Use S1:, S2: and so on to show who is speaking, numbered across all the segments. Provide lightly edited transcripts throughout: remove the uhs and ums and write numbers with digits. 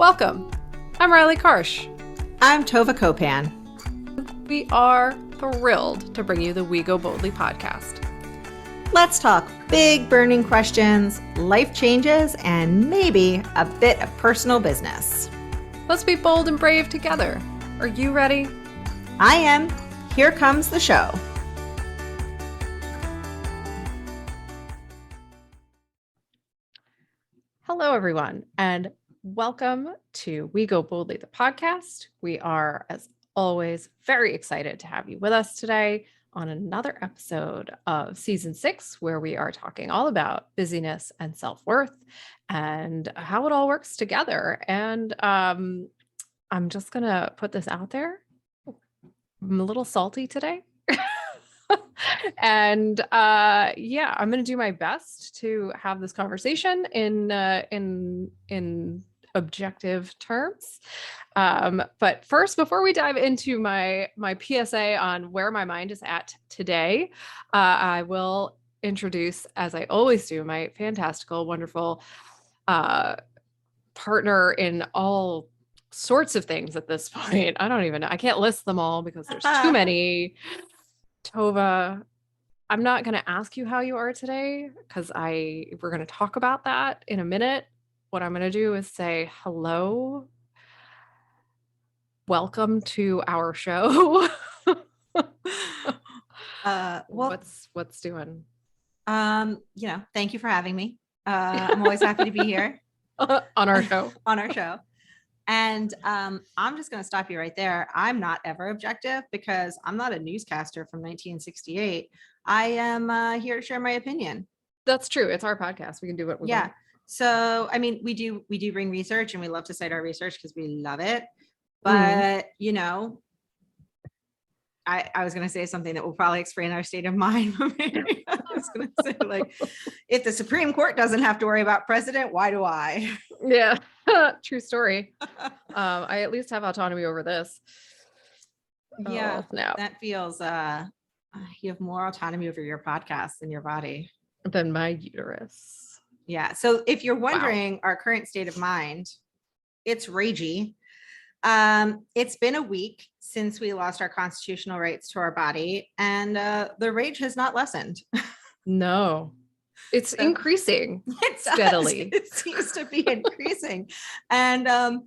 S1: Welcome. I'm Riley Karsh.
S2: I'm Tova Kopan.
S1: We are thrilled to bring you the We Go Boldly podcast.
S2: Let's talk big burning questions, life changes, and maybe a bit of personal business.
S1: Let's be bold and brave together. Are you ready?
S2: I am. Here comes the show.
S1: Hello, everyone, and welcome to We Go Boldly, the podcast. We are, as always, very excited to have you with us today on another episode of season 6, where we are talking all about busyness and self-worth and how it all works together. And I'm just going to put this out there. I'm a little salty today. And I'm going to do my best to have this conversation in objective terms. But first, before we dive into my PSA on where my mind is at today, I will introduce, as I always do, my fantastical, wonderful partner in all sorts of things at this point. I can't list them all because there's too many. Tova, I'm not going to ask you how you are today because we're going to talk about that in a minute. What I'm going to do is say hello. Welcome to our show. What's doing?
S2: Thank you for having me. I'm always happy to be here
S1: on our show.
S2: On our show. And I'm just going to stop you right there. I'm not ever objective because I'm not a newscaster from 1968. I am here to share my opinion.
S1: That's true. It's our podcast. We can do what we want.
S2: So, I mean, we do bring research, and we love to cite our research because we love it. But, I was going to say something that will probably explain our state of mind. I was going to say, like, if the Supreme Court doesn't have to worry about precedent, why do I?
S1: Yeah, true story. I at least have autonomy over this.
S2: Yeah, that feels, you have more autonomy over your podcast than your body.
S1: Than my uterus.
S2: Yeah. So if you're wondering our current state of mind, it's ragey. It's been a week since we lost our constitutional rights to our body, and the rage has not lessened.
S1: No, it's increasing steadily.
S2: It seems to be increasing. And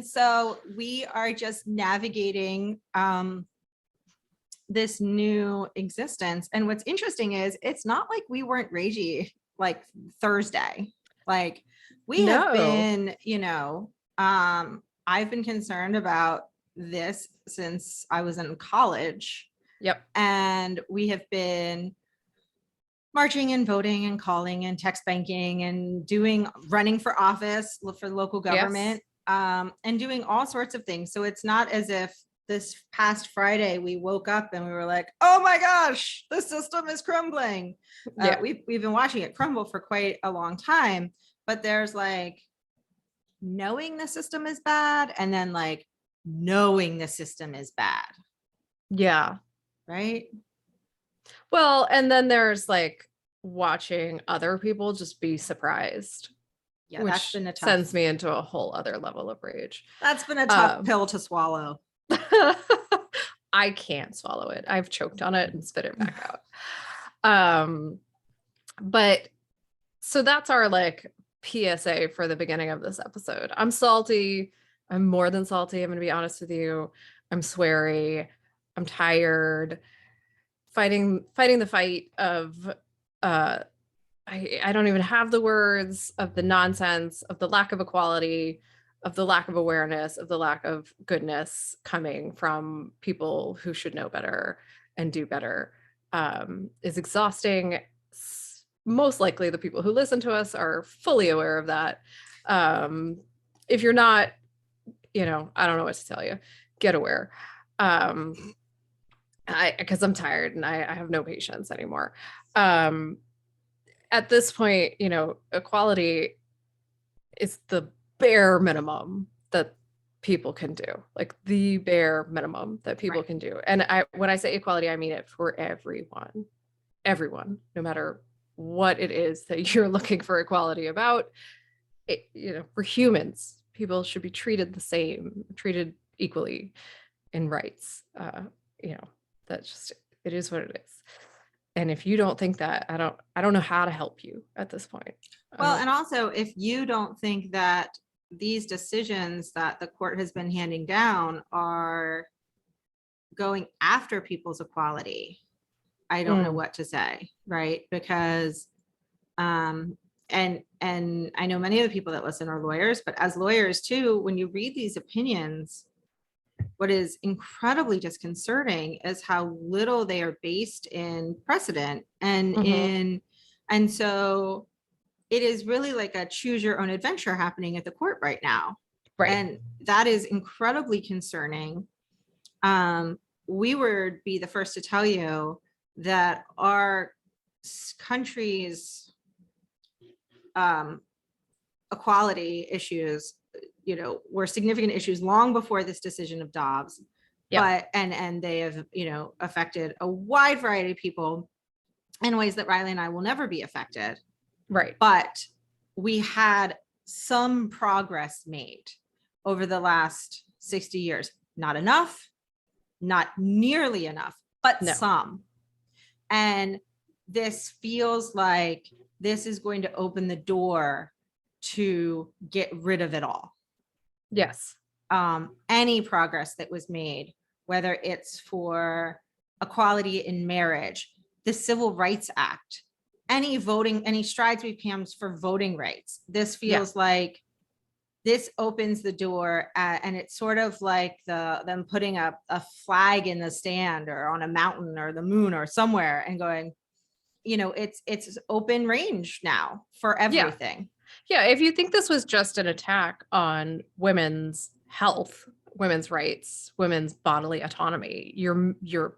S2: so we are just navigating this new existence. And what's interesting is it's not like we weren't ragey like Thursday. Like we have been, I've been concerned about this since I was in college.
S1: Yep.
S2: And we have been marching and voting and calling and text banking and running for office for local government, and doing all sorts of things. So it's not as if this past Friday we woke up and we were like, oh my gosh, the system is crumbling. We've been watching it crumble for quite a long time, but there's like knowing the system is bad and then like knowing the system is bad.
S1: Yeah.
S2: Right.
S1: Well, and then there's like watching other people just be surprised.
S2: Yeah,
S1: which
S2: that's been
S1: sends me into a whole other level of rage.
S2: That's been a tough pill to swallow.
S1: I can't swallow it. I've choked on it and spit it back out. But so that's our like PSA for the beginning of this episode. I'm salty. I'm more than salty. I'm going to be honest with you. I'm sweary. I'm tired. Fighting the fight of I don't even have the words, of the nonsense, of the lack of equality, of the lack of awareness, of the lack of goodness coming from people who should know better and do better, is exhausting. Most likely the people who listen to us are fully aware of that. If you're not, I don't know what to tell you. Get aware. Because I'm tired and I have no patience anymore. At this point, equality is the bare minimum that people can do, like the bare minimum that people can do. And when I say equality, I mean it for everyone, no matter what it is that you're looking for equality about. We're humans. people should be treated the same, treated equally in rights. You know, that's just, it is what it is. And if you don't think that, I don't know how to help you at this point.
S2: Well, and also if you don't think that these decisions that the court has been handing down are going after people's equality, I don't know what to say, right? Because and I know many of the people that listen are lawyers, but as lawyers too, when you read these opinions, what is incredibly disconcerting is how little they are based in precedent and so it is really like a choose your own adventure happening at the court right now.
S1: Right.
S2: And that is incredibly concerning. We would be the first to tell you that our country's equality issues, you know, were significant issues long before this decision of Dobbs. But and they have, you know, affected a wide variety of people in ways that Riley and I will never be affected.
S1: Right.
S2: But we had some progress made over the last 60 years. Not enough, not nearly enough, but some. And this feels like this is going to open the door to get rid of it all.
S1: Yes.
S2: Any progress that was made, whether it's for equality in marriage, the Civil Rights Act, any voting, any strides we've come for voting rights. This feels like this opens the door and it's sort of like them putting up a flag in the stand or on a mountain or the moon or somewhere and going, you know, it's open range now for everything.
S1: Yeah. If you think this was just an attack on women's health, women's rights, women's bodily autonomy, you're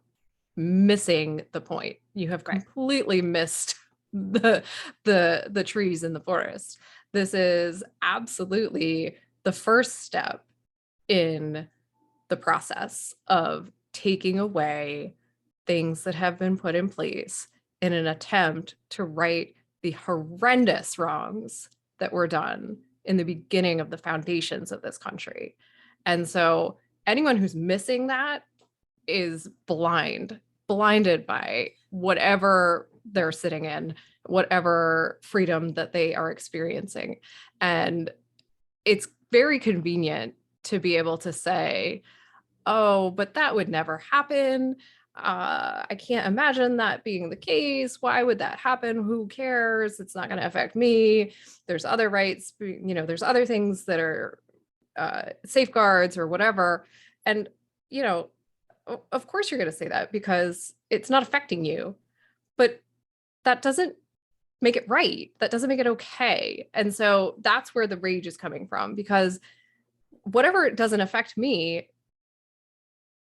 S1: missing the point. You have completely missed the trees in the forest. This is absolutely the first step in the process of taking away things that have been put in place in an attempt to right the horrendous wrongs that were done in the beginning of the foundations of this country. And so anyone who's missing that is blinded by whatever they're sitting in, whatever freedom that they are experiencing. And it's very convenient to be able to say, oh, but that would never happen. I can't imagine that being the case. Why would that happen? Who cares? It's not going to affect me. There's other rights, you know, there's other things that are safeguards or whatever. And, you know, of course you're going to say that because it's not affecting you, but that doesn't make it right. That doesn't make it okay. And so that's where the rage is coming from, because whatever it doesn't affect me,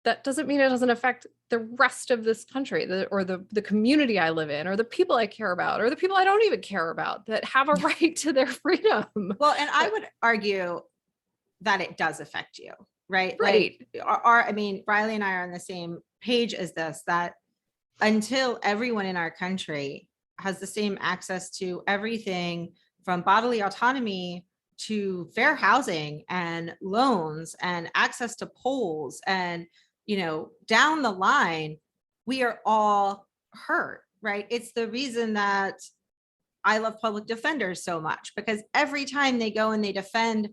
S1: that doesn't mean it doesn't affect the rest of this country or the community I live in or the people I care about or the people I don't even care about that have a right to their freedom.
S2: Well, and I would argue that it does affect you, right?
S1: Right.
S2: Like I mean, Riley and I are on the same page as this, that until everyone in our country has the same access to everything from bodily autonomy to fair housing and loans and access to polls and, you know, down the line, we are all hurt, right? It's the reason that I love public defenders so much, because every time they go and they defend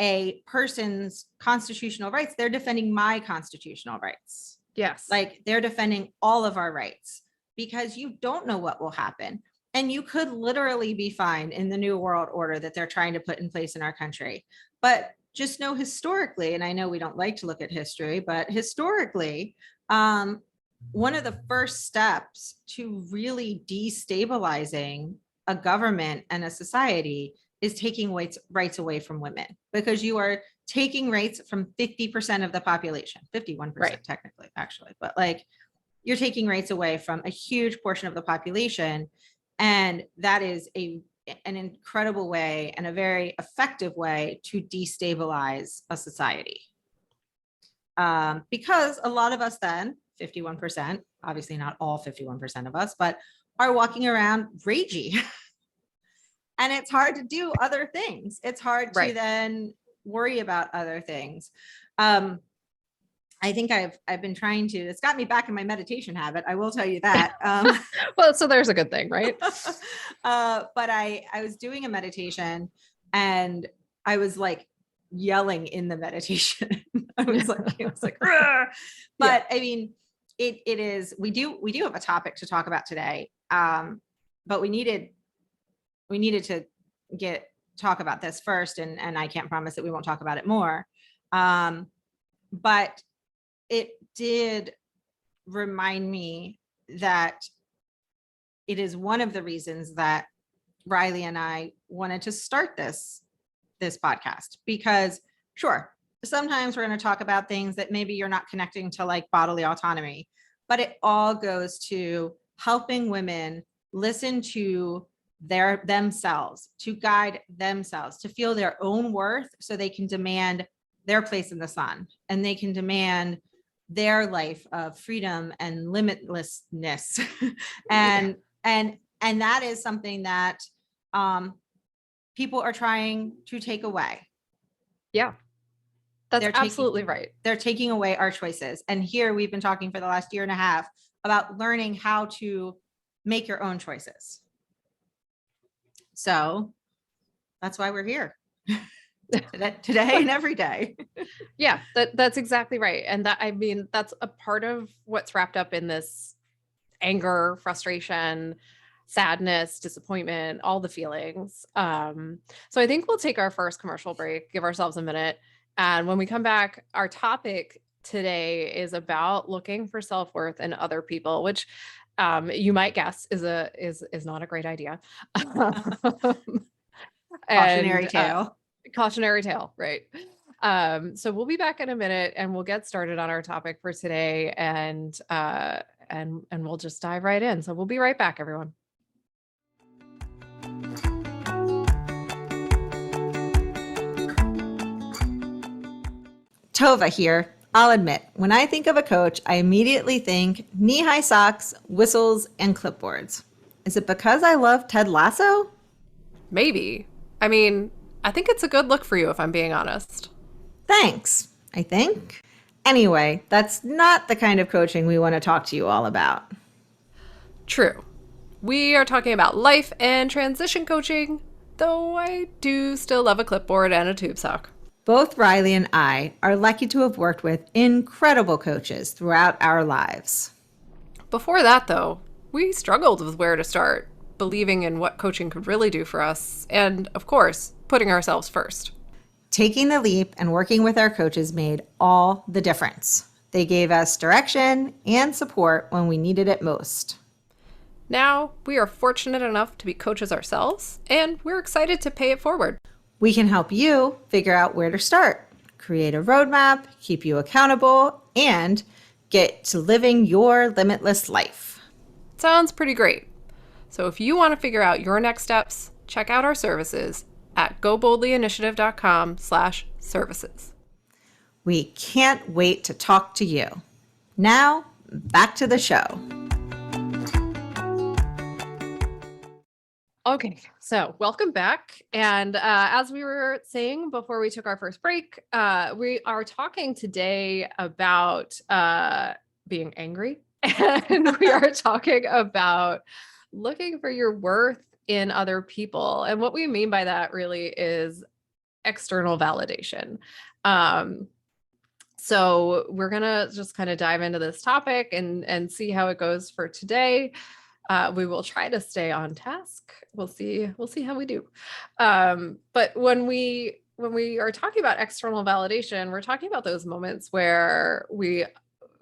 S2: a person's constitutional rights, they're defending my constitutional rights.
S1: Yes.
S2: Like they're defending all of our rights, because you don't know what will happen. And you could literally be fine in the new world order that they're trying to put in place in our country. But just know historically, and I know we don't like to look at history, but historically, one of the first steps to really destabilizing a government and a society is taking rights away from women, because you are taking rights from 50% of the population, 51% technically, actually, but like you're taking rights away from a huge portion of the population. And that is an incredible way and a very effective way to destabilize a society. Because a lot of us then, 51%, obviously not all 51% of us, but are walking around ragey. And it's hard to do other things. It's hard to then worry about other things. I think I've been trying to, it's got me back in my meditation habit. I will tell you that.
S1: Well, so there's a good thing, right?
S2: But I was doing a meditation and I was like yelling in the meditation. I was like, "Rah!" But I mean, it is, we do have a topic to talk about today. But we needed to talk about this first. And I can't promise that we won't talk about it more. But it did remind me that it is one of the reasons that Riley and I wanted to start this podcast, because sure, sometimes we're going to talk about things that maybe you're not connecting to, like bodily autonomy, but it all goes to helping women listen to themselves, to guide themselves, to feel their own worth so they can demand their place in the sun, and they can demand their life of freedom and limitlessness. and that is something that people are trying to take away.
S1: Yeah, that's absolutely right.
S2: They're taking away our choices. And here we've been talking for the last year and a half about learning how to make your own choices. So that's why we're here. Today and every day.
S1: Yeah, that's exactly right. And that, I mean, that's a part of what's wrapped up in this anger, frustration, sadness, disappointment, all the feelings. So I think we'll take our first commercial break, give ourselves a minute. And when we come back, our topic today is about looking for self-worth in other people, which you might guess is not a great idea.
S2: Cautionary tale.
S1: Cautionary tale, right? So we'll be back in a minute and we'll get started on our topic for today, and we'll just dive right in. So we'll be right back, everyone.
S2: Tova here. I'll admit, when I think of a coach, I immediately think knee-high socks, whistles, and clipboards. Is it because I love Ted Lasso?
S1: Maybe. I mean, I think it's a good look for you, if I'm being honest.
S2: Thanks, I think. Anyway, that's not the kind of coaching we want to talk to you all about.
S1: True. We are talking about life and transition coaching, though I do still love a clipboard and a tube sock.
S2: Both Riley and I are lucky to have worked with incredible coaches throughout our lives.
S1: Before that, though, we struggled with where to start, believing in what coaching could really do for us, and, of course, putting ourselves first.
S2: Taking the leap and working with our coaches made all the difference. They gave us direction and support when we needed it most.
S1: Now, we are fortunate enough to be coaches ourselves, and we're excited to pay it forward.
S2: We can help you figure out where to start, create a roadmap, keep you accountable, and get to living your limitless life.
S1: Sounds pretty great. So if you want to figure out your next steps, check out our services at goboldlyinitiative.com/services.
S2: We can't wait to talk to you. Now, back to the show.
S1: Okay, so welcome back. And as we were saying before we took our first break, we are talking today about being angry. And we are talking about looking for your worth in other people. And what we mean by that really is external validation. So we're going to just kind of dive into this topic and see how it goes for today. We will try to stay on task. We'll see how we do. But when we are talking about external validation, we're talking about those moments where we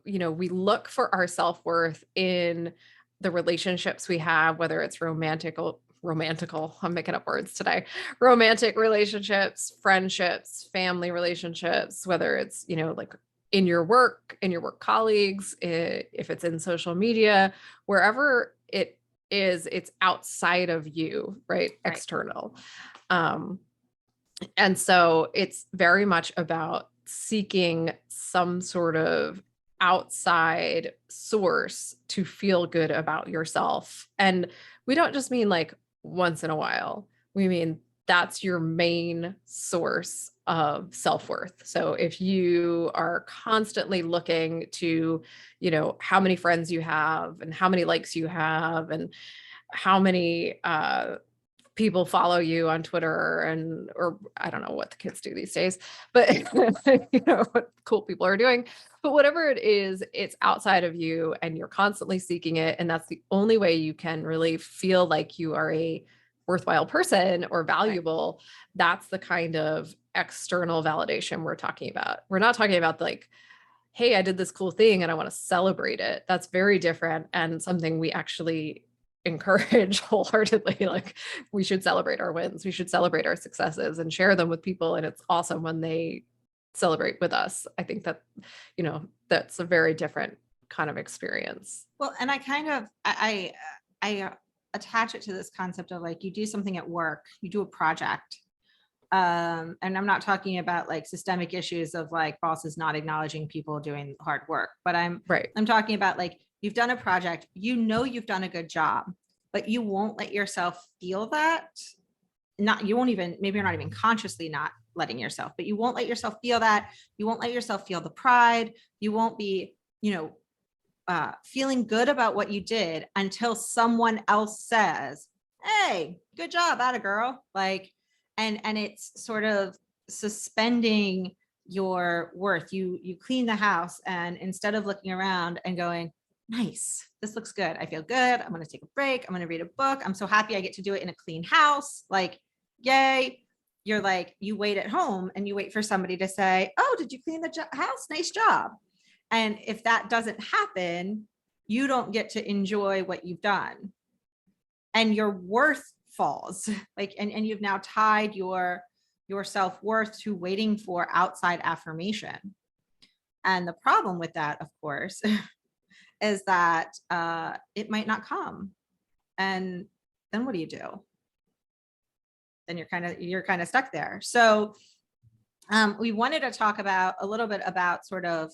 S1: look for our self-worth in the relationships we have, whether it's romantical, I'm making up words today, romantic relationships, friendships, family relationships, whether it's, like in your work colleagues, if it's in social media, wherever it is, it's outside of you, right? External. And so it's very much about seeking some sort of outside source to feel good about yourself. And we don't just mean like once in a while. We mean that's your main source of self-worth. So if you are constantly looking to, how many friends you have and how many likes you have and how many people follow you on Twitter or I don't know what the kids do these days, but what cool people are doing. But whatever it is, it's outside of you and you're constantly seeking it. And that's the only way you can really feel like you are a worthwhile person or valuable. That's the kind of external validation we're talking about. We're not talking about like, hey, I did this cool thing and I want to celebrate it. That's very different and something we actually encourage wholeheartedly. Like we should celebrate our wins. We should celebrate our successes and share them with people. And it's awesome when they celebrate with us. I think that, that's a very different kind of experience.
S2: Well, and I kind of, I attach it to this concept of like, you do something at work, you do a project. And I'm not talking about like systemic issues of like bosses not acknowledging people doing hard work, but I'm talking about like, you've done a project, you've done a good job, but you won't let yourself feel that. Maybe you're not even consciously not letting yourself, but you won't let yourself feel that. You won't let yourself feel the pride. You won't be, feeling good about what you did until someone else says, hey, good job, atta girl. Like, and it's sort of suspending your worth. You clean the house and instead of looking around and going, nice, this looks good, I feel good, I'm going to take a break, I'm going to read a book, I'm so happy I get to do it in a clean house, like, yay. You're like, you wait at home and you wait for somebody to say, oh, did you clean the house? Nice job. And if that doesn't happen, you don't get to enjoy what you've done. And your worth falls. Like, and you've now tied your self-worth to waiting for outside affirmation. And the problem with that, of course, is that it might not come. And then what do you do? Then you're kind of stuck there. So we wanted to talk about a little bit about sort of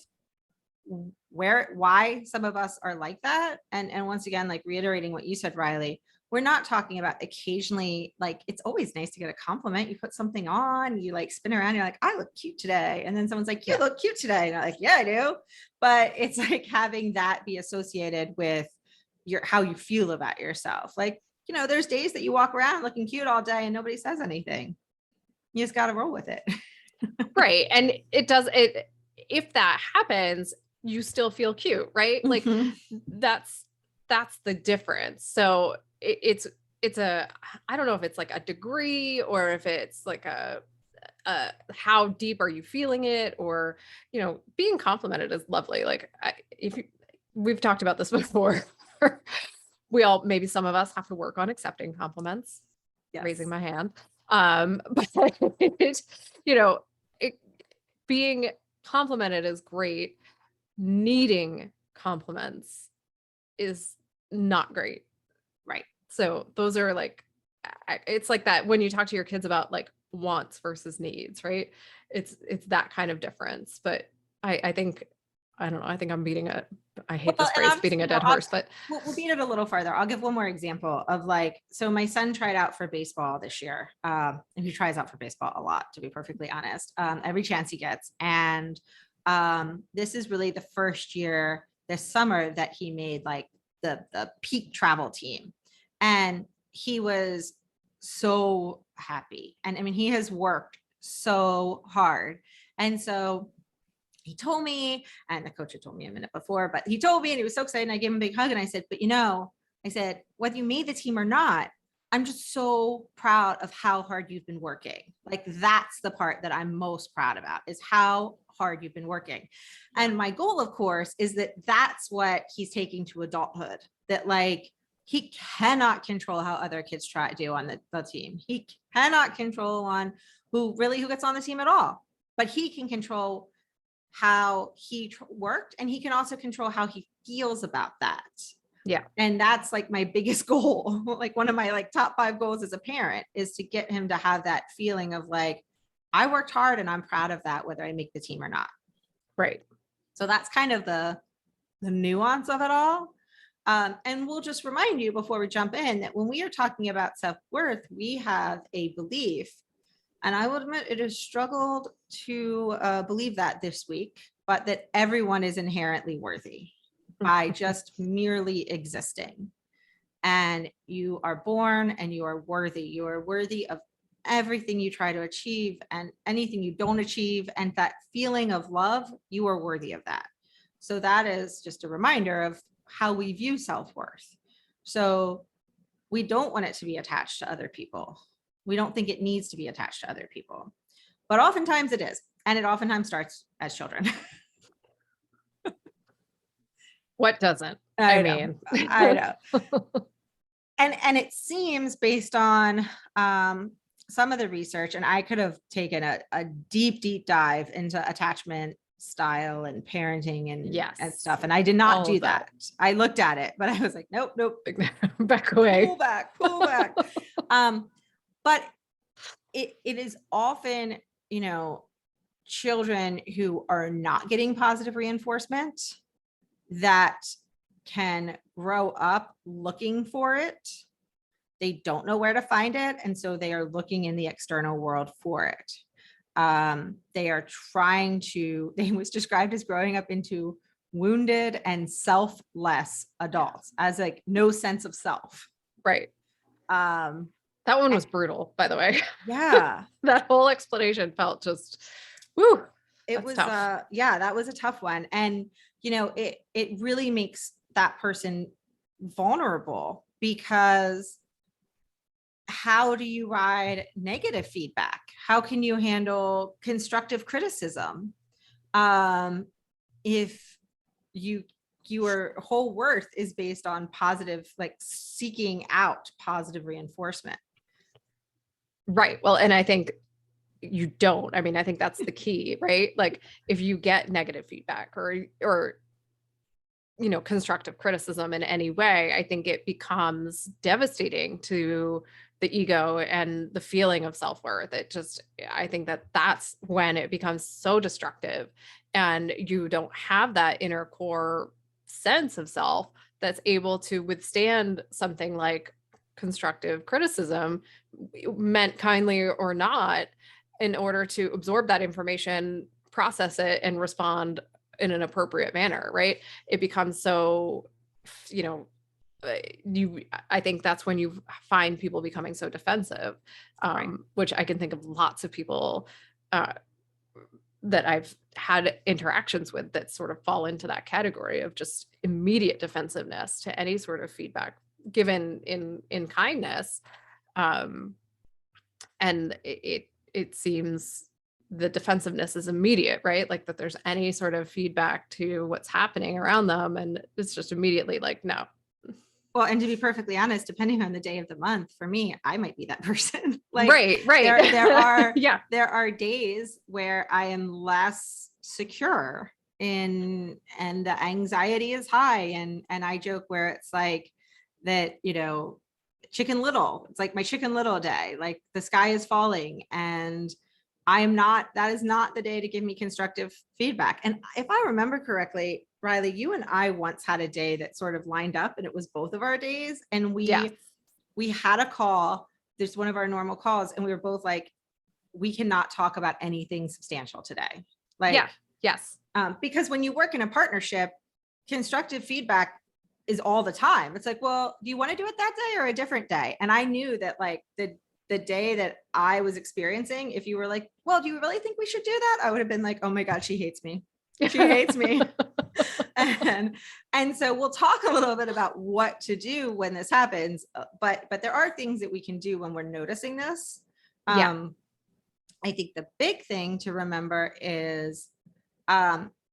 S2: why some of us are like that. And once again, like reiterating what you said, Riley, we're not talking about occasionally, like it's always nice to get a compliment. You put something on, you like spin around, you're like, I look cute today. And then someone's like, you look cute today. And I'm like, yeah, I do. But it's like having that be associated with how you feel about yourself. Like, there's days that you walk around looking cute all day and nobody says anything. You just got to roll with it.
S1: Right. And if that happens, you still feel cute, right? Like that's the difference. So it's I don't know if it's like a degree or if it's like a how deep are you feeling it, or, being complimented is lovely. Like we've talked about this before. Maybe some of us have to work on accepting compliments. Yes. Raising my hand. But being complimented is great. Needing compliments is not great. Right. So those are like, it's like that when you talk to your kids about like wants versus needs, right? It's that kind of difference. But I think, I don't know, I think I'm beating it. I hate this phrase, beating a dead horse, but
S2: we'll beat it a little further. I'll give one more example of like, so my son tried out for baseball this year. And he tries out for baseball a lot, to be perfectly honest, every chance he gets. And this is really the first year this summer that he made like the peak travel team. And he was so happy. And I mean, he has worked so hard. And so he told me, and the coach had told me a minute before, but he told me and he was so excited. And I gave him a big hug and I said, but I said, whether you made the team or not, I'm just so proud of how hard you've been working. Like that's the part that I'm most proud about, is how hard you've been working. And my goal, of course, is that that's what he's taking to adulthood, that like he cannot control how other kids try to do on the team. He cannot control on who gets on the team at all, but he can control how he worked, and he can also control how he feels about that.
S1: Yeah.
S2: And that's like my biggest goal. Like one of my like top 5 goals as a parent is to get him to have that feeling of like, I worked hard and I'm proud of that, whether I make the team or not.
S1: Right.
S2: So that's kind of the nuance of it all. And we'll just remind you before we jump in that when we are talking about self-worth, we have a belief, and I will admit it has struggled to believe that this week, but that everyone is inherently worthy by just merely existing. And you are born and you are worthy. You are worthy of everything you try to achieve and anything you don't achieve. And that feeling of love, you are worthy of that. So that is just a reminder of how we view self-worth. So we don't want it to be attached to other people. We don't think it needs to be attached to other people, but oftentimes it is. And it oftentimes starts as children.
S1: What doesn't?
S2: I
S1: mean,
S2: know. And it seems based on some of the research, and I could have taken a deep dive into attachment style and parenting and stuff. And I did not do that. I looked at it, but I was like, nope.
S1: Back away.
S2: Pull back. But it is often, children who are not getting positive reinforcement that can grow up looking for it. They don't know where to find it. And so they are looking in the external world for it. They are they was described as growing up into wounded and selfless adults, as like no sense of self.
S1: Right. That one was brutal, by the way.
S2: Yeah.
S1: That whole explanation felt just, woo.
S2: It was tough. That was a tough one. And it really makes that person vulnerable, because how do you ride negative feedback? How can you handle constructive criticism? If your whole worth is based on positive, like seeking out positive reinforcement.
S1: Right. Well, and I think you don't. I mean, I think that's the key, right? Like if you get negative feedback or constructive criticism in any way, I think it becomes devastating to the ego and the feeling of self-worth. I think that's when it becomes so destructive, and you don't have that inner core sense of self that's able to withstand something like constructive criticism, meant kindly or not, in order to absorb that information, process it, and respond in an appropriate manner, right? It becomes so, I think that's when you find people becoming so defensive,
S2: Right.
S1: Which I can think of lots of people that I've had interactions with that sort of fall into that category of just immediate defensiveness to any sort of feedback given in kindness. And it seems the defensiveness is immediate, right? Like that there's any sort of feedback to what's happening around them, and it's just immediately like, no.
S2: Well, and to be perfectly honest, depending on the day of the month, for me, I might be that person. Like,
S1: right.
S2: There are days where I am less secure and the anxiety is high. And I joke where it's like that, Chicken Little, it's like my Chicken Little day, like the sky is falling and that is not the day to give me constructive feedback. And if I remember correctly, Riley, you and I once had a day that sort of lined up, and it was both of our days. And we had a call. There's one of our normal calls, and we were both like, we cannot talk about anything substantial today. Like,
S1: yes.
S2: Because when you work in a partnership, constructive feedback is all the time. It's like, well, do you want to do it that day or a different day? And I knew that like the day that I was experiencing, if you were like, well, do you really think we should do that? I would have been like, oh my God, she hates me. She hates me. And so we'll talk a little bit about what to do when this happens. But there are things that we can do when we're noticing this. I think the big thing to remember is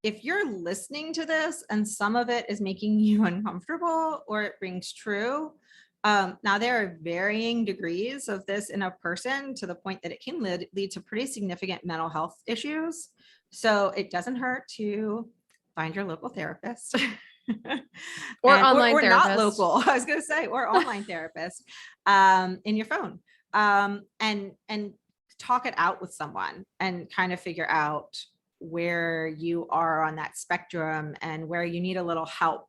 S2: if you're listening to this and some of it is making you uncomfortable or it rings true, now there are varying degrees of this in a person to the point that it can lead to pretty significant mental health issues. So it doesn't hurt to find your local therapist.
S1: Or online
S2: or
S1: therapist.
S2: Not local, I was going to say, or online therapist in your phone, and talk it out with someone and kind of figure out where you are on that spectrum and where you need a little help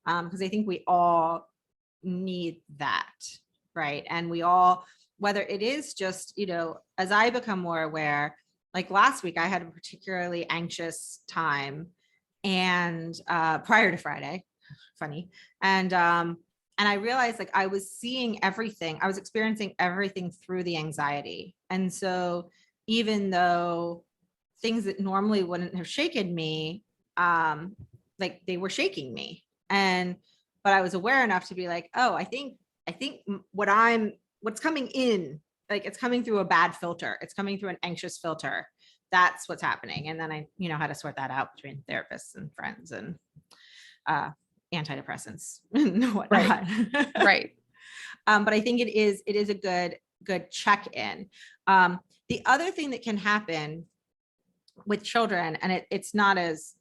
S2: Because I think we all need that, right? And we all, whether it is just, as I become more aware, like last week, I had a particularly anxious time and prior to Friday, funny. And I realized like I was seeing everything, I was experiencing everything through the anxiety. And so even though things that normally wouldn't have shaken me, like they were shaking me. But I was aware enough to be like, oh, I think what's coming in, like it's coming through a bad filter. It's coming through an anxious filter. That's what's happening. And then I, how to sort that out between therapists and friends and antidepressants and whatnot.
S1: Right.
S2: But I think it is a good check-in. The other thing that can happen with children, and it's not as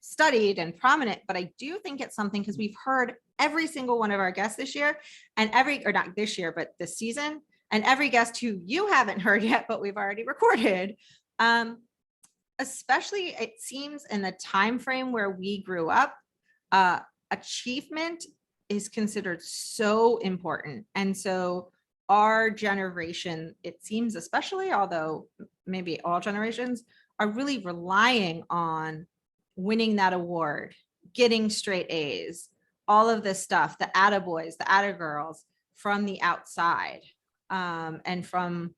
S2: studied and prominent, but I do think it's something because we've heard every single one of our guests this year or not this year, but this season, and every guest who you haven't heard yet, but we've already recorded. Especially it seems in the time frame where we grew up, achievement is considered so important. And so our generation, it seems especially, although maybe all generations, are really relying on winning that award, getting straight A's, all of this stuff, the attaboys, the attagirls from the outside, and from,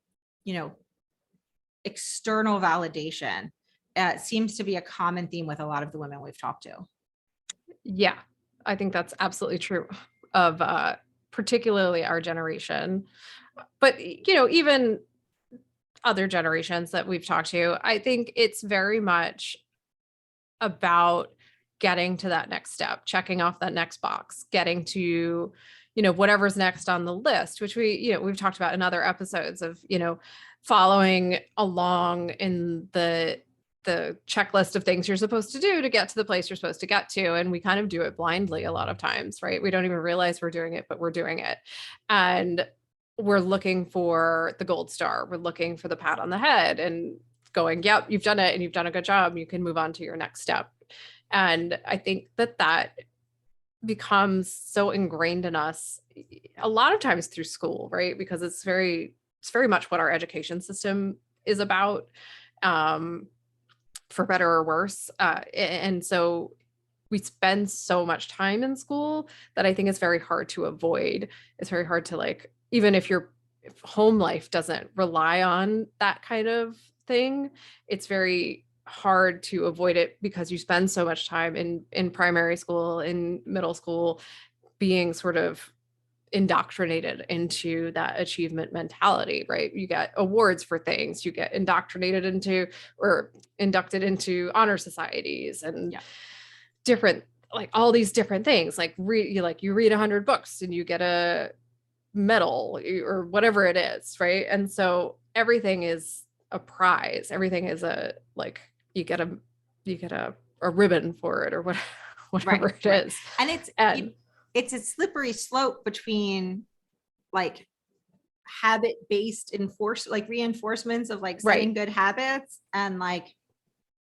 S2: external validation. Seems to be a common theme with a lot of the women we've talked to.
S1: Yeah, I think that's absolutely true of particularly our generation. But, even other generations that we've talked to, I think it's very much about getting to that next step, checking off that next box, getting to, whatever's next on the list, which we've talked about in other episodes of, following along in the checklist of things you're supposed to do to get to the place you're supposed to get to. And we kind of do it blindly a lot of times, right? We don't even realize we're doing it, but we're doing it. And we're looking for the gold star. We're looking for the pat on the head and going, yep, you've done it and you've done a good job. You can move on to your next step. And I think that becomes so ingrained in us a lot of times through school, right? Because it's very much what our education system is about, for better or worse. And so we spend so much time in school that I think it's very hard to avoid. It's very hard to even if home life doesn't rely on that kind of thing, it's very hard to avoid it because you spend so much time in primary school, in middle school, being sort of indoctrinated into that achievement mentality, right? You get awards for things, you get indoctrinated into or inducted into honor societies and different, all these different things. You read 100 books and you get a medal or whatever it is, right? And so everything is a prize. Everything is you get a ribbon for it or whatever it is.
S2: And it's a slippery slope between habit-based reinforcements of setting good habits and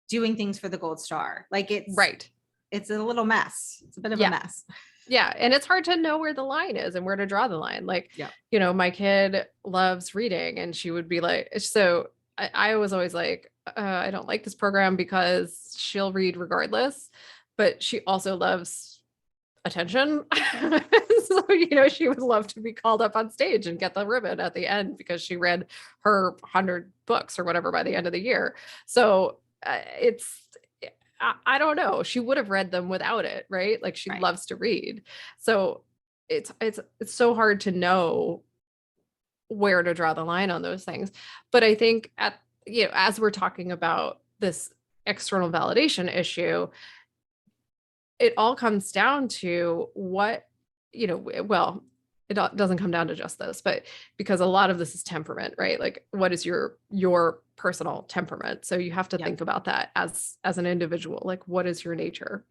S2: doing things for the gold star. It's a little mess. It's a bit of a mess.
S1: Yeah. And it's hard to know where the line is and where to draw the line. My kid loves reading and she would be so I was always I don't like this program because she'll read regardless, but she also loves attention. So, she would love to be called up on stage and get the ribbon at the end because she read her 100 books or whatever by the end of the year. So I don't know. She would have read them without it, right? She loves to read. So it's so hard to know where to draw the line on those things. But I think as we're talking about this external validation issue, it all comes down to what, well, it doesn't come down to just this, but because a lot of this is temperament, right? What is your personal temperament? So you have to think about that as an individual, what is your nature?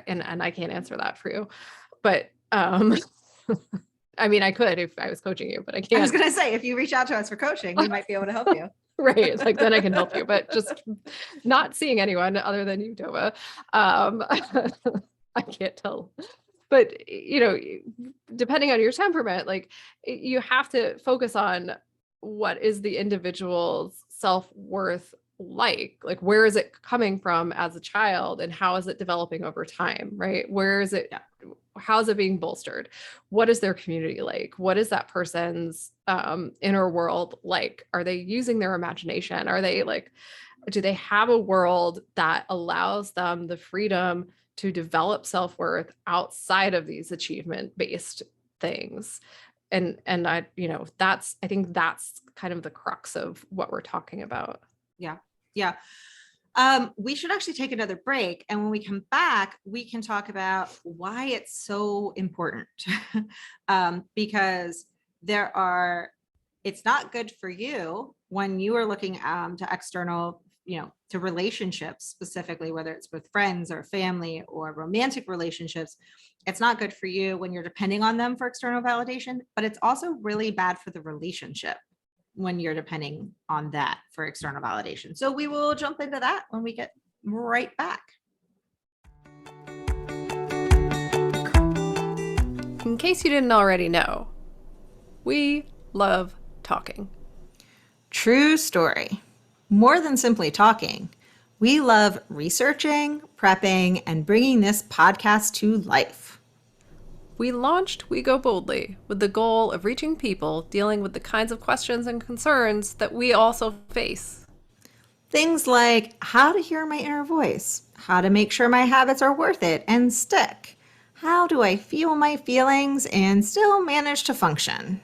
S1: And I can't answer that for you, but, I mean, I could if I was coaching you, but I can't.
S2: I was going to say, if you reach out to us for coaching, we might be able to help you.
S1: Right. Then I can help you, but just not seeing anyone other than you, Tova. I can't tell. But, depending on your temperament, like you have to focus on what is the individual's self-worth like where is it coming from as a child and how is it developing over time, right? Where is it,
S2: Yeah.
S1: how is it being bolstered? What is their community like? What is that person's inner world like? Are they using their imagination? Are they like, do they have a world that allows them the freedom to develop self-worth outside of these achievement-based things? And I think that's kind of the crux of what we're talking about.
S2: Yeah. Yeah. We should actually take another break. And when we come back, we can talk about why it's so important. Because it's not good for you when you are looking to external, to relationships specifically, whether it's with friends or family or romantic relationships. It's not good for you when you're depending on them for external validation, but it's also really bad for the relationship when you're depending on that for external validation. So we will jump into that when we get right back.
S1: In case you didn't already know, we love talking.
S2: True story. More than simply talking, we love researching, prepping, and bringing this podcast to life.
S1: We launched We Go Boldly with the goal of reaching people dealing with the kinds of questions and concerns that we also face.
S2: Things like how to hear my inner voice, how to make sure my habits are worth it and stick, how do I feel my feelings and still manage to function.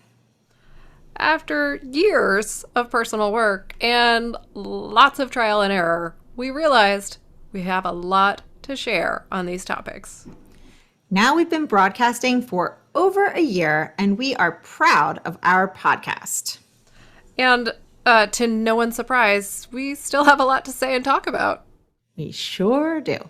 S1: After years of personal work and lots of trial and error, we realized we have a lot to share on these topics.
S2: Now we've been broadcasting for over a year, and we are proud of our podcast.
S1: And to no one's surprise, we still have a lot to say and talk about.
S2: We sure do.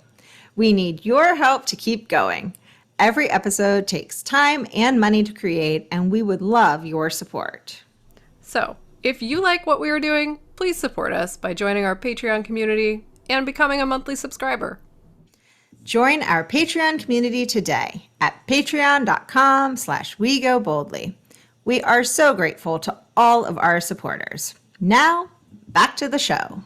S2: We need your help to keep going. Every episode takes time and money to create, and we would love your support.
S1: So, if you like what we are doing, please support us by joining our Patreon community and becoming a monthly subscriber.
S2: Join our Patreon community today at patreon.com/wegoboldly. We are so grateful to all of our supporters. Now, back to the show.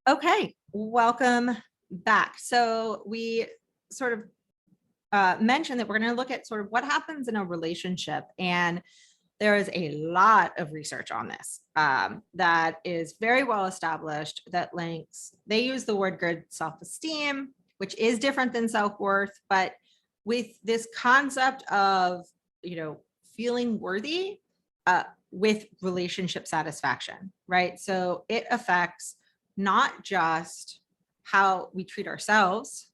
S2: Okay, welcome back. So we sort of mentioned that we're going to look at sort of what happens in a relationship, and there is a lot of research on this that is very well established that links, they use the word good self-esteem, which is different than self-worth, but with this concept of, feeling worthy with relationship satisfaction, right? So it affects not just how we treat ourselves,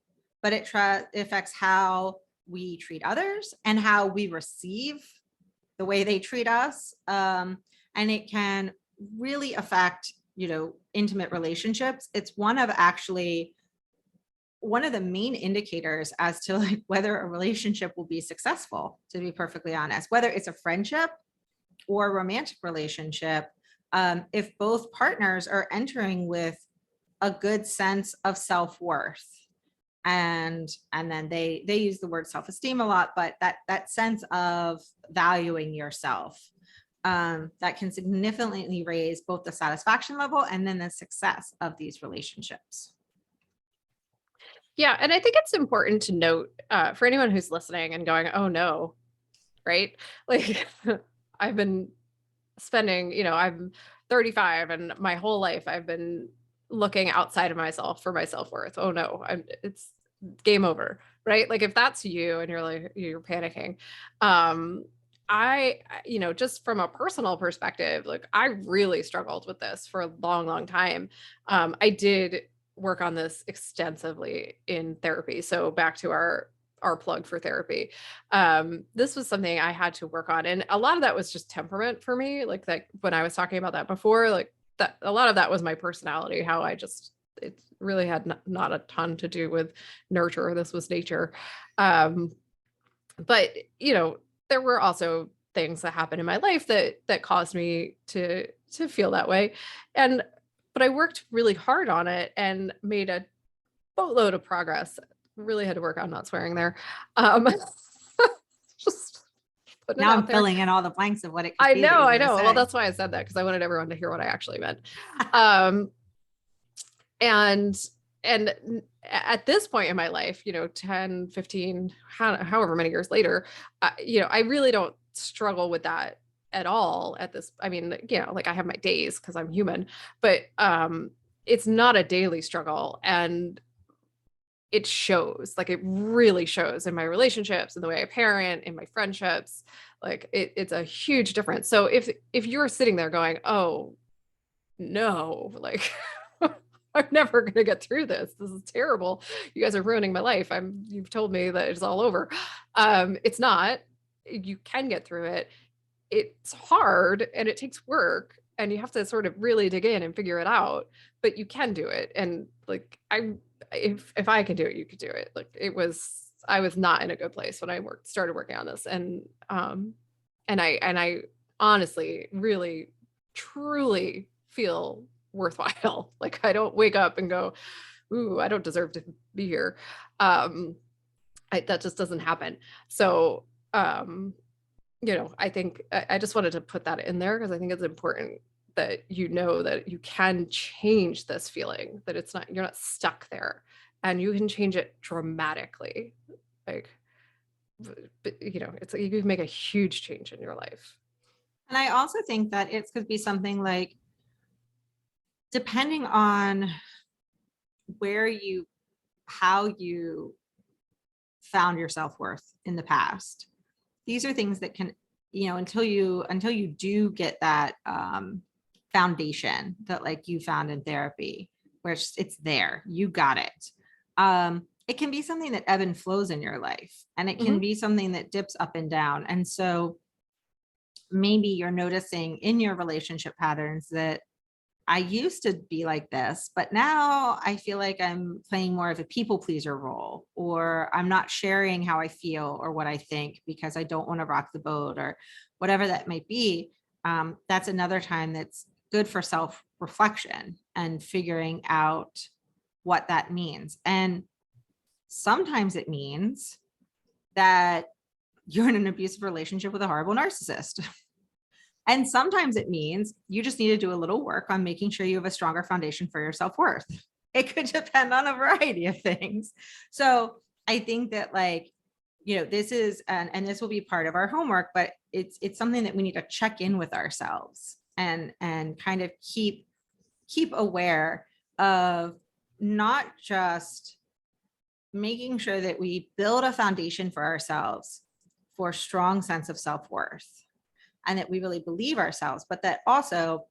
S2: but it affects how we treat others and how we receive the way they treat us. And it can really affect, intimate relationships. It's one of the main indicators as to like whether a relationship will be successful, to be perfectly honest, whether it's a friendship or a romantic relationship. If both partners are entering with a good sense of self-worth, and then they use the word self-esteem a lot, but that sense of valuing yourself, that can significantly raise both the satisfaction level and then the success of these relationships.
S1: Yeah, and I think it's important to note for anyone who's listening and going, oh no, right? Like I've been spending, I'm 35 and my whole life I've been looking outside of myself for my self-worth. Oh no, it's game over, right? Like if that's you and you're panicking, just from a personal perspective, like I really struggled with this for a long, long time. I did work on this extensively in therapy. So back to our plug for therapy. This was something I had to work on. And a lot of that was just temperament for me. Like that when I was talking about that before, like that a lot of that was my personality, how it really had not a ton to do with nurture. This was nature. But there were also things that happened in my life that caused me to to feel that way. But I worked really hard on it and made a boatload of progress. Really had to work on not swearing there. Just putting it
S2: Now
S1: out
S2: I'm
S1: there.
S2: filling in all the blanks of what it could be.
S1: I know. Well, that's why I said that, because I wanted everyone to hear what I actually meant. And at this point in my life, 10, 15, however many years later, I really don't struggle with that at all at this. I mean, like I have my days because I'm human, but it's not a daily struggle. And it shows, like it really shows in my relationships and the way I parent, in my friendships. Like it's a huge difference. So if you're sitting there going, oh no, like I'm never going to get through this. This is terrible. You guys are ruining my life. You've told me that it's all over. It's not. You can get through it. It's hard and it takes work and you have to sort of really dig in and figure it out, but you can do it. And like, if I could do it, you could do it. Like I was not in a good place when I started working on this. And I honestly really, truly feel worthwhile. Like I don't wake up and go, ooh, I don't deserve to be here. That just doesn't happen. So, I think I just wanted to put that in there because I think it's important that that you can change this feeling, that you're not stuck there, and you can change it dramatically. Like, but, it's like you can make a huge change in your life.
S2: And I also think that it could be something like, depending on how you found your self-worth in the past, these are things that can, until you do get that foundation that like you found in therapy, where it's there, you got it. It can be something that ebb and flows in your life, and it can be something that dips up and down. And so maybe you're noticing in your relationship patterns that I used to be like this, but now I feel like I'm playing more of a people pleaser role, or I'm not sharing how I feel or what I think because I don't want to rock the boat, or whatever that might be. That's another time that's good for self-reflection and figuring out what that means. And sometimes it means that you're in an abusive relationship with a horrible narcissist. And sometimes it means you just need to do a little work on making sure you have a stronger foundation for your self-worth. It could depend on a variety of things. So I think that this is, and this will be part of our homework, but it's something that we need to check in with ourselves and kind of keep aware of, not just making sure that we build a foundation for ourselves for a strong sense of self-worth, and that we really believe ourselves, but that also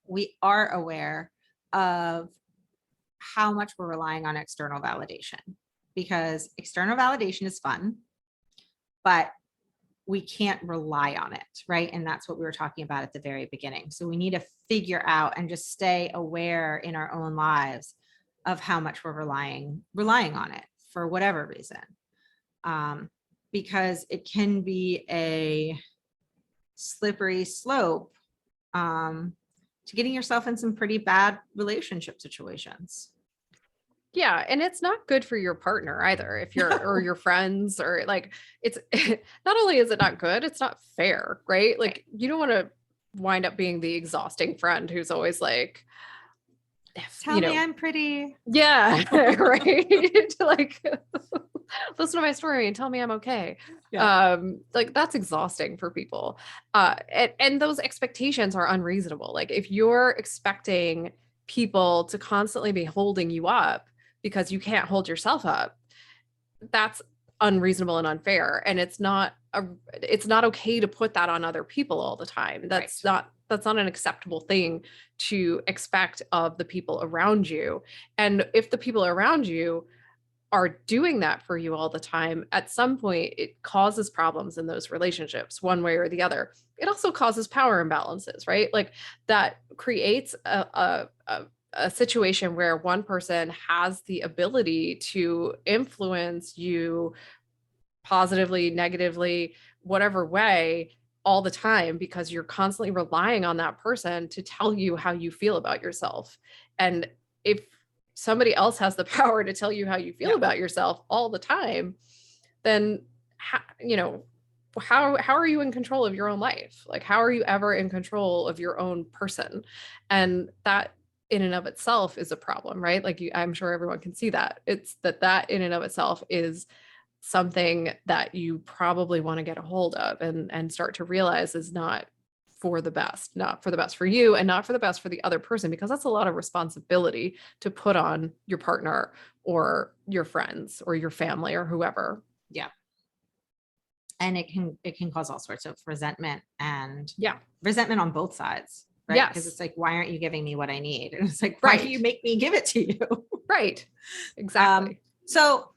S2: we are aware of how much we're relying on external validation, because external validation is fun, but we can't rely on it, right? And that's what we were talking about at the very beginning. So we need to figure out and just stay aware in our own lives of how much we're relying on it for whatever reason, because it can be a slippery slope to getting yourself in some pretty bad relationship situations.
S1: Yeah, and it's not good for your partner either, if you're or your friends, or like it's not only is it not good, it's not fair, right? Like you don't want to wind up being the exhausting friend who's always like,
S2: tell me I'm pretty.
S1: Yeah, right. Like listen to my story and tell me I'm okay. Yeah. Like that's exhausting for people. And those expectations are unreasonable. Like if you're expecting people to constantly be holding you up because you can't hold yourself up, that's unreasonable and unfair. And it's not okay to put that on other people all the time. That's not an acceptable thing to expect of the people around you. And if the people around you are doing that for you all the time, at some point it causes problems in those relationships one way or the other. It also causes power imbalances, right? Like that creates a situation where one person has the ability to influence you positively, negatively, whatever way, all the time because you're constantly relying on that person to tell you how you feel about yourself. And if somebody else has the power to tell you how you feel
S2: Yep.
S1: about yourself all the time, then how are you in control of your own life? Like, how are you ever in control of your own person? And that in and of itself is a problem, right? Like, I'm sure everyone can see that. It's that in and of itself is something that you probably want to get a hold of and start to realize is not for the best, not for the best for you, and not for the best for the other person, because that's a lot of responsibility to put on your partner or your friends or your family or whoever.
S2: Yeah. And it can cause all sorts of resentment and
S1: Yeah.
S2: resentment on both sides, right?
S1: Yes.
S2: Because it's like, why aren't you giving me what I need? And it's like, why do you make me give it to you?
S1: Right. Exactly.
S2: So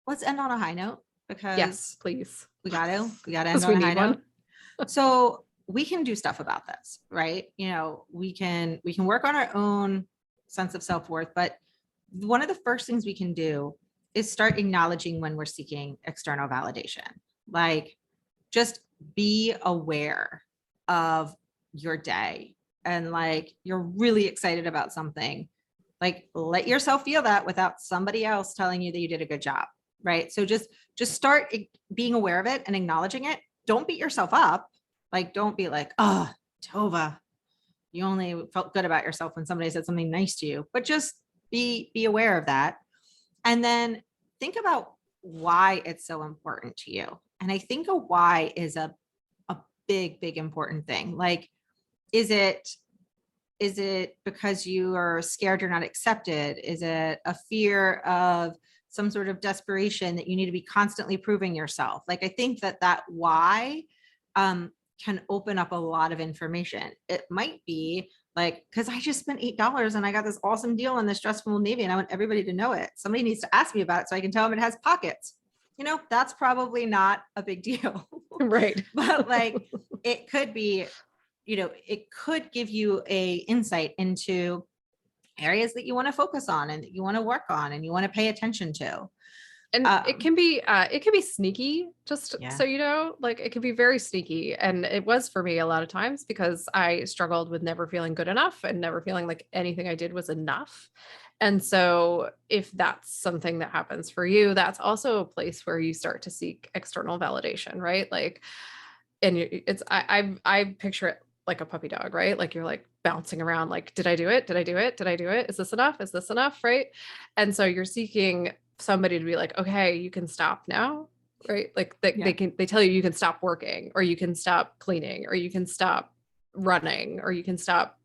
S2: let's end on a high note, because
S1: Yes, please.
S2: we got to end
S1: Because
S2: on
S1: we
S2: a high
S1: need one.
S2: note. So we can do stuff about this, right? You know, we can work on our own sense of self-worth, but one of the first things we can do is start acknowledging when we're seeking external validation. Like, just be aware of your day, and like, you're really excited about something, like, let yourself feel that without somebody else telling you that you did a good job, right? So just start being aware of it and acknowledging it. Don't beat yourself up. Like, don't be like, oh, Tova, you only felt good about yourself when somebody said something nice to you, but just be aware of that. And then think about why it's so important to you. And I think a why is a big important thing. Like, is it because you are scared you're not accepted? Is it a fear of some sort of desperation that you need to be constantly proving yourself? Like, I think that why can open up a lot of information. It might be like, because I just spent $8 and I got this awesome deal on this dress from Old Navy and I want everybody to know it. Somebody needs to ask me about it so I can tell them it has pockets. You know, that's probably not a big deal.
S1: Right.
S2: But like, it could be, you know, it could give you a insight into areas that you want to focus on and that you want to work on and you want to pay attention to.
S1: And it can be sneaky, just
S2: Yeah.
S1: so you know, like, it can be very sneaky. And it was for me a lot of times because I struggled with never feeling good enough and never feeling like anything I did was enough. And so if that's something that happens for you, that's also a place where you start to seek external validation, right? Like, and it's I picture it like a puppy dog, right? Like, you're like bouncing around, like, did I do it? Did I do it? Did I do it? Is this enough? Is this enough? Right? And so you're seeking somebody to be like, okay, you can stop now, right? Like, they tell you you can stop working, or you can stop cleaning, or you can stop running, or you can stop,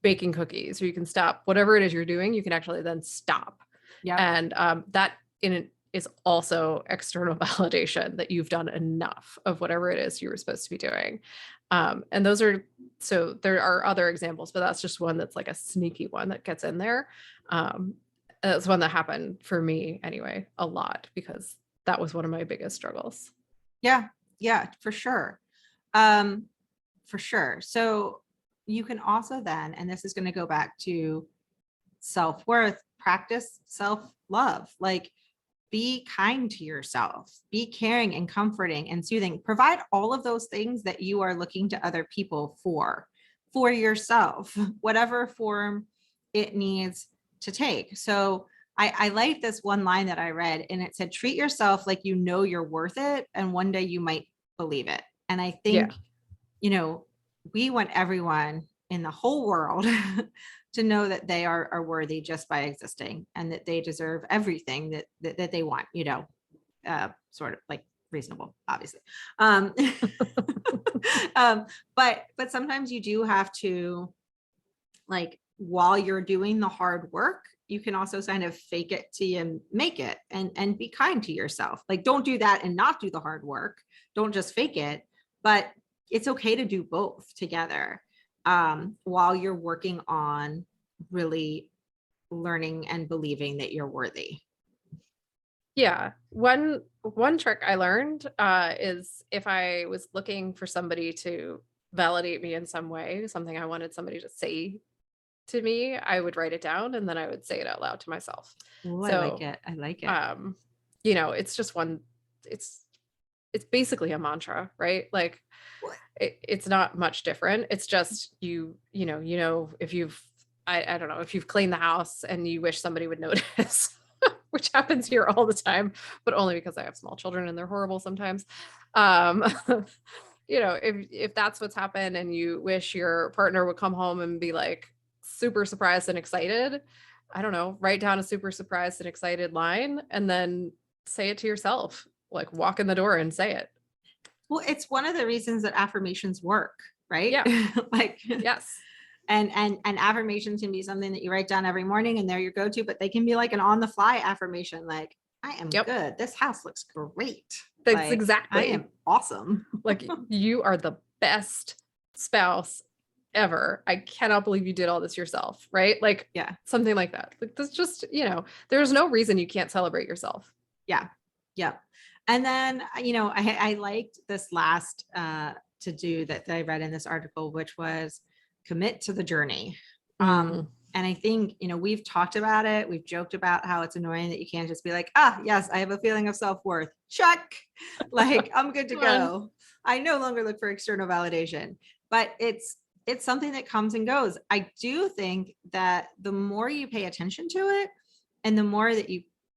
S1: baking cookies, or you can stop whatever it is you're doing. You can actually then stop.
S2: Yeah.
S1: And that in it is also external validation that you've done enough of whatever it is you were supposed to be doing. And so there are other examples, but that's just one that's like a sneaky one that gets in there. That's one that happened for me anyway, a lot, because that was one of my biggest struggles.
S2: Yeah, for sure. For sure. So you can also then, and this is going to go back to self-worth, practice self-love. Like, be kind to yourself, be caring and comforting and soothing. Provide all of those things that you are looking to other people for yourself, whatever form it needs to take. So I like this one line that I read, and it said, treat yourself like you know you're worth it, and one day you might believe it. And I think, we want everyone in the whole world to know that they are worthy just by existing, and that they deserve everything that they want, sort of like reasonable, obviously. But sometimes you do have to, like, while you're doing the hard work, you can also kind of fake it till you make it, and be kind to yourself. Like, don't do that and not do the hard work. Don't just fake it, but it's okay to do both together, while you're working on really learning and believing that you're worthy.
S1: Yeah. One trick I learned is, if I was looking for somebody to validate me in some way, something I wanted somebody to say to me, I would write it down and then I would say it out loud to myself.
S2: Ooh,
S1: So
S2: I like it.
S1: it's just it's it's basically a mantra, right? Like it's not much different. It's just if you've I don't know, if you've cleaned the house and you wish somebody would notice, which happens here all the time, but only because I have small children and they're horrible sometimes. Um, if that's what's happened and you wish your partner would come home and be like super surprised and excited, I don't know, write down a super surprised and excited line and then say it to yourself, like walk in the door and say it.
S2: Well, it's one of the reasons that affirmations work, right?
S1: Yeah.
S2: Like,
S1: yes.
S2: And affirmations can be something that you write down every morning and they're your go-to, but they can be like an on-the-fly affirmation, like, I am good. This house looks great.
S1: That's
S2: like,
S1: exactly.
S2: I am awesome.
S1: Like, you are the best spouse ever. I cannot believe you did all this yourself, right? Like,
S2: yeah,
S1: something like that. Like, that's just, there's no reason you can't celebrate yourself.
S2: Yeah. Yeah. And then, I liked this last to do that I read in this article, which was commit to the journey. And I think, we've talked about it. We've joked about how it's annoying that you can't just be like, yes, I have a feeling of self-worth. Check. Like, I'm good to go. I no longer look for external validation, but it's something that comes and goes. I do think that the more you pay attention to it and the more that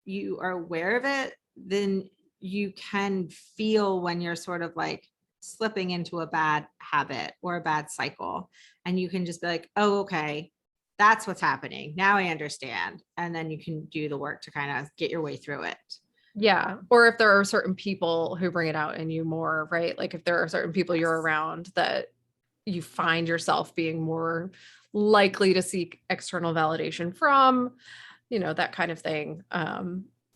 S2: you are aware of it, then you can feel when you're sort of like slipping into a bad habit or a bad cycle. And you can just be like, oh, okay, that's what's happening. Now I understand. And then you can do the work to kind of get your way through it.
S1: Yeah. Or if there are certain people who bring it out in you more, right? Like if there are certain people you're around that you find yourself being more likely to seek external validation from, that kind of thing.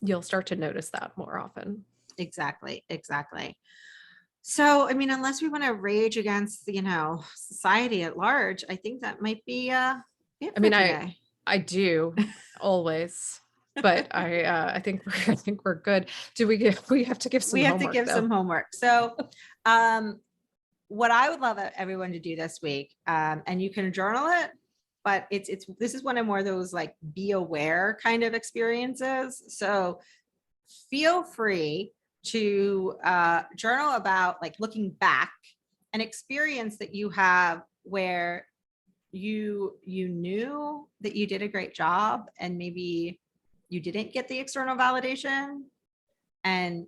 S1: You'll start to notice that more often.
S2: Exactly. So, I mean, unless we want to rage against, society at large, I think that might be it for today.
S1: I do always, but I think we're good. We have to give some
S2: we have
S1: homework,
S2: to give some homework. So, what I would love everyone to do this week, and you can journal it, but this is one of more of those like be aware kind of experiences. So feel free to journal about like looking back an experience that you have where you knew that you did a great job and maybe you didn't get the external validation, and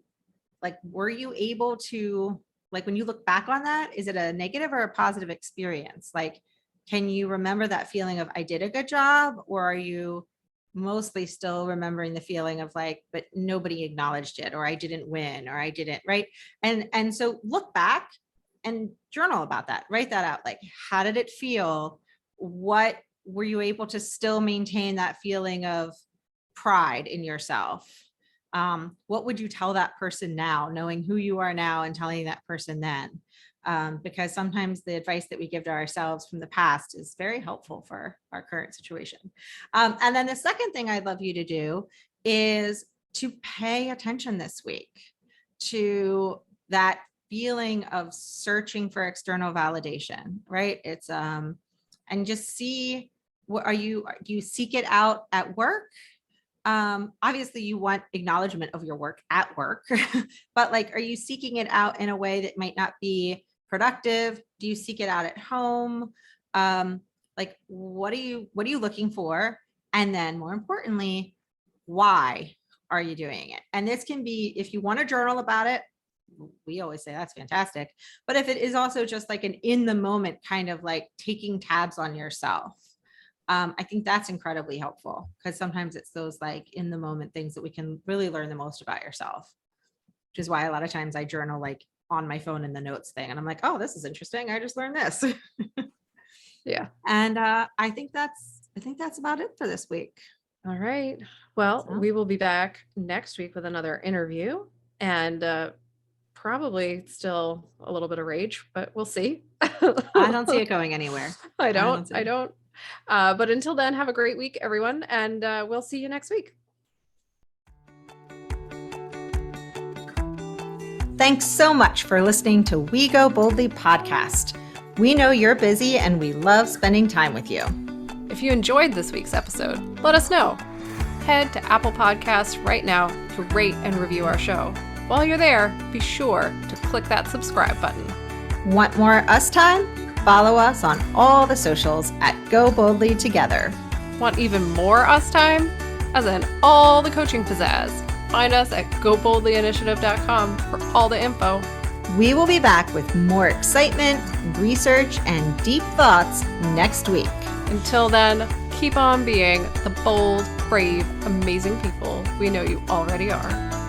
S2: like were you able to, like when you look back on that, is it a negative or a positive experience? Like, can you remember that feeling of I did a good job, or are you mostly still remembering the feeling of like, but nobody acknowledged it, or I didn't win, or I didn't, right? And so look back and journal about that, write that out. Like, how did it feel? What were you able to still maintain that feeling of pride in yourself? What would you tell that person now, knowing who you are now and telling that person then? Because sometimes the advice that we give to ourselves from the past is very helpful for our current situation. And then the second thing I'd love you to do is to pay attention this week to that feeling of searching for external validation, right? It's and just see, do you seek it out at work? Obviously you want acknowledgement of your work at work, but like, are you seeking it out in a way that might not be productive? Do you seek it out at home? Like, what are you looking for? And then more importantly, why are you doing it? And this can be, if you want to journal about it, we always say that's fantastic. But if it is also just like an in the moment kind of like taking tabs on yourself, I think that's incredibly helpful, because sometimes it's those like in the moment things that we can really learn the most about yourself, which is why a lot of times I journal like on my phone in the notes thing. And I'm like, oh, this is interesting. I just learned this.
S1: Yeah.
S2: And I think that's about it for this week.
S1: All right. Well, we will be back next week with another interview, and probably still a little bit of rage, but we'll see.
S2: I don't see it going anywhere.
S1: I don't. But until then, have a great week, everyone. And we'll see you next week.
S2: Thanks so much for listening to We Go Boldly podcast. We know you're busy and we love spending time with you.
S1: If you enjoyed this week's episode, let us know. Head to Apple Podcasts right now to rate and review our show. While you're there, be sure to click that subscribe button.
S2: Want more us time? Follow us on all the socials at Go Boldly Together.
S1: Want even more us time? As in all the coaching pizzazz. Find us at goboldlyinitiative.com for all the info.
S2: We will be back with more excitement, research, and deep thoughts next week.
S1: Until then, keep on being the bold, brave, amazing people we know you already are.